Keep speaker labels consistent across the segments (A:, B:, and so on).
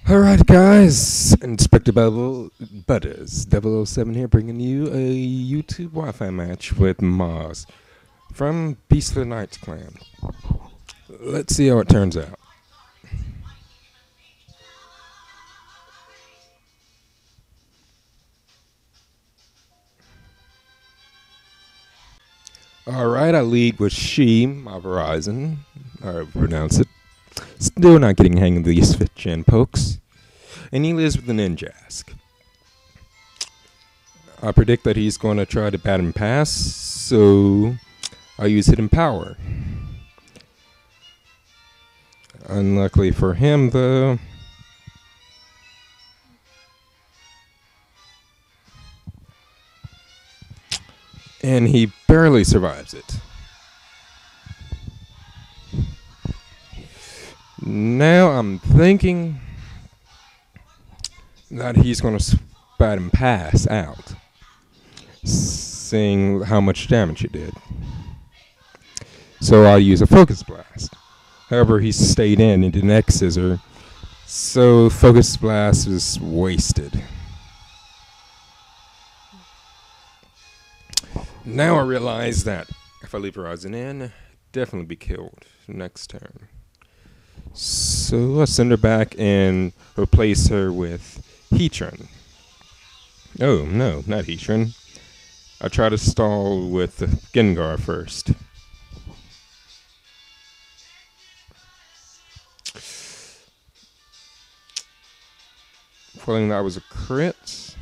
A: Alright guys, Inspector Butters 007 here, bringing you a YouTube Wi-Fi match with Mars from Beast of the Night clan. Let's see how it turns out. Alright, I lead with She, my Verizon, or pronounce it. Still not getting the hang of these chin pokes. And he lives with a Ninjask. I predict that he's going to try to bat and pass, so I'll use Hidden Power. Unluckily for him, though, and he barely survives it. Now I'm thinking that he's going to bat and pass out, seeing how much damage he did. So I'll use a Focus Blast. However, he stayed in and did an X Scissor, so Focus Blast is wasted. Now I realize that if I leave Verizon in, definitely be killed next turn. So I'll send her back and replace her with Heatran. Oh, no, not Heatran. I'll try to stall with the Gengar first. Feeling that was a crit.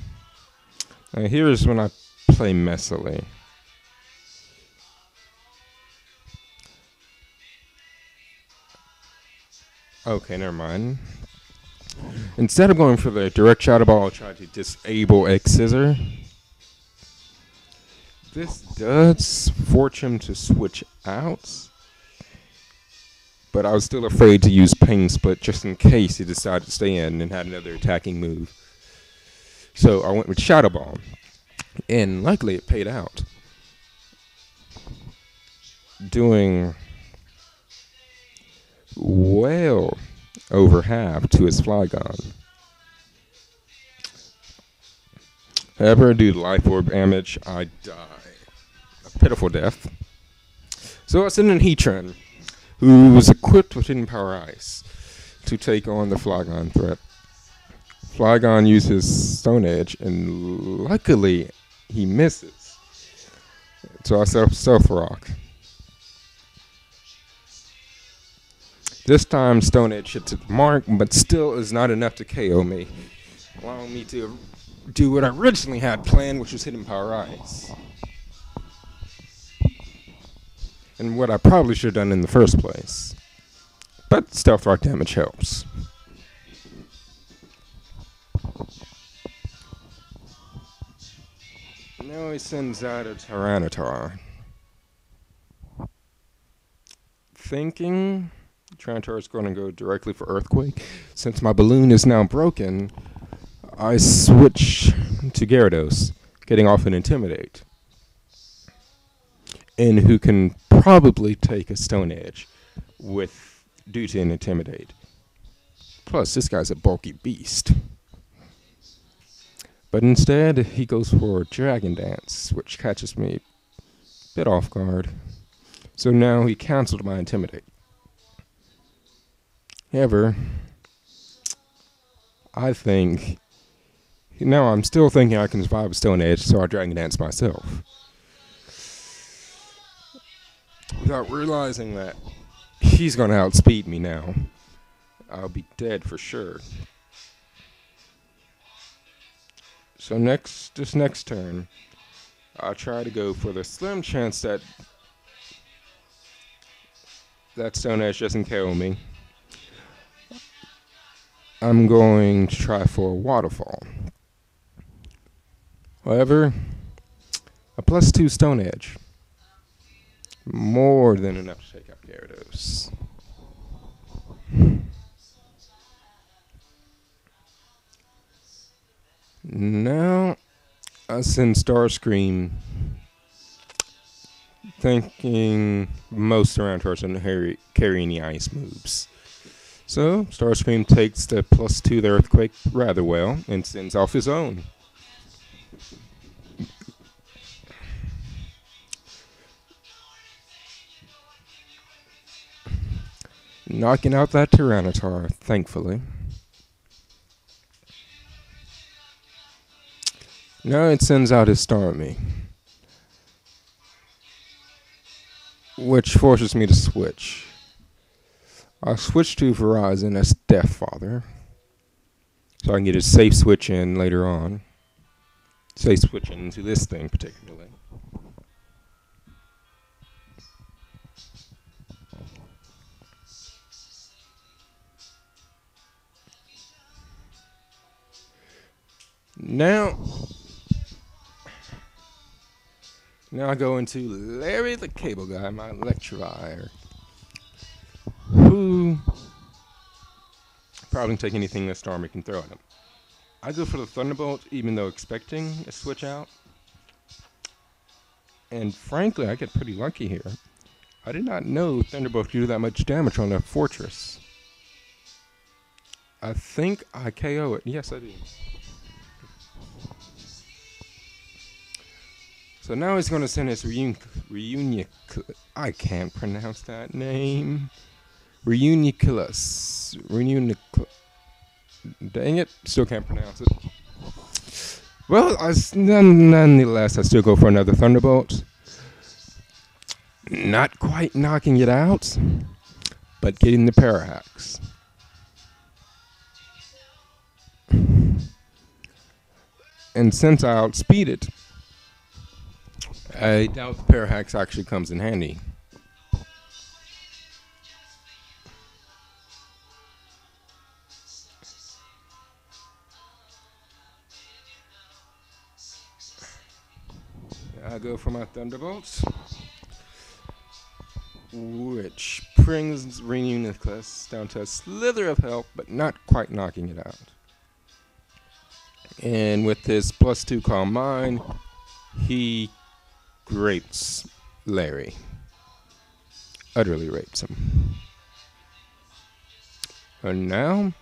A: Now here's when I play messily. Okay, never mind. Instead of going for the direct Shadow Ball, I'll try to disable X Scissor. This does force him to switch out, but I was still afraid to use Pain Split just in case he decided to stay in and had another attacking move. So I went with Shadow Ball, and luckily it paid out, doing well over half to his Flygon. However, due to Life Orb damage, I die a pitiful death. So I sent in Heatran, who was equipped with Hidden Power Ice, to take on the Flygon threat. Flygon uses Stone Edge, and luckily he misses. So I set up Stealth Rock. This time Stone Edge hits its mark, but still is not enough to KO me, allowing me to do what I originally had planned, which was Hidden Power Ice. And what I probably should have done in the first place. But Stealth Rock damage helps. Now he sends out a Tyranitar. Thinking Tyranitar is going to go directly for Earthquake. Since my balloon is now broken, I switch to Gyarados, getting off an Intimidate. And who can probably take a Stone Edge due to an Intimidate. Plus, this guy's a bulky beast. But instead, he goes for Dragon Dance, which catches me a bit off guard. So now he canceled my Intimidate. However, I think, now I'm still thinking I can survive a Stone Edge, so I Dragon Dance myself. Without realizing that he's going to outspeed me now. I'll be dead for sure. So this next turn, I'll try to go for the slim chance that Stone Edge doesn't KO me. I'm going to try for a Waterfall. However, a +2 Stone Edge. More than enough to take out Gyarados. Now, I send Starscream, thinking most around her and carry any ice moves. So, Starscream takes the +2 to the Earthquake rather well and sends off his own. Knocking out that Tyranitar, thankfully. Now it sends out his Starmie, which forces me to switch. I'll switch to Verizon as Deathfather, so I can get a safe switch in later on. Safe switch into this thing particularly. Now I go into Larry the Cable Guy, my Electivire, who probably take anything that Starmie can throw at him. I go for the Thunderbolt, even though expecting a switch out. And frankly, I get pretty lucky here. I did not know Thunderbolt could do that much damage on a fortress. I think I KO it. Yes, I did. So now he's going to send his reunion. I can't pronounce that name. Reuniculus. Dang it. Still can't pronounce it. Well, nonetheless, I still go for another Thunderbolt. Not quite knocking it out, but getting the Parahax. And since I outspeed it, I doubt the Parahax actually comes in handy. I go for my Thunderbolts, which brings Reuniculus down to a slither of health, but not quite knocking it out. And with his +2 Calm Mind, he rapes Larry. Utterly rapes him. And now,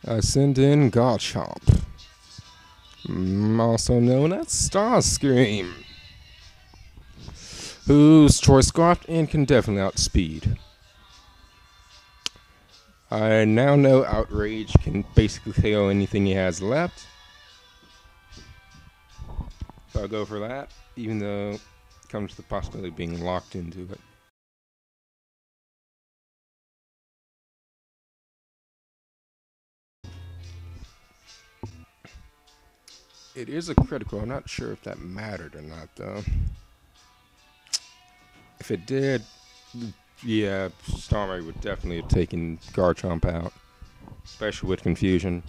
A: I send in Garchomp, also known as Starscream, who's Choice Scarfed and can definitely outspeed. I now know Outrage can basically KO anything he has left. So I'll go for that, even though it comes to the possibility of being locked into it. It is a critical. I'm not sure if that mattered or not, though. If it did, yeah, Starmie would definitely have taken Garchomp out, especially with Confusion.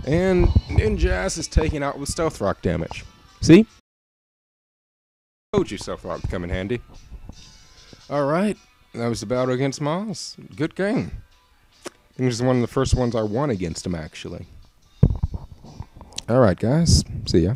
A: And Ninjas is taken out with Stealth Rock damage. See? Told you Stealth Rock would come in handy. Alright, that was the battle against Miles. Good game. I think this is one of the first ones I won against him, actually. Alright, guys. See ya.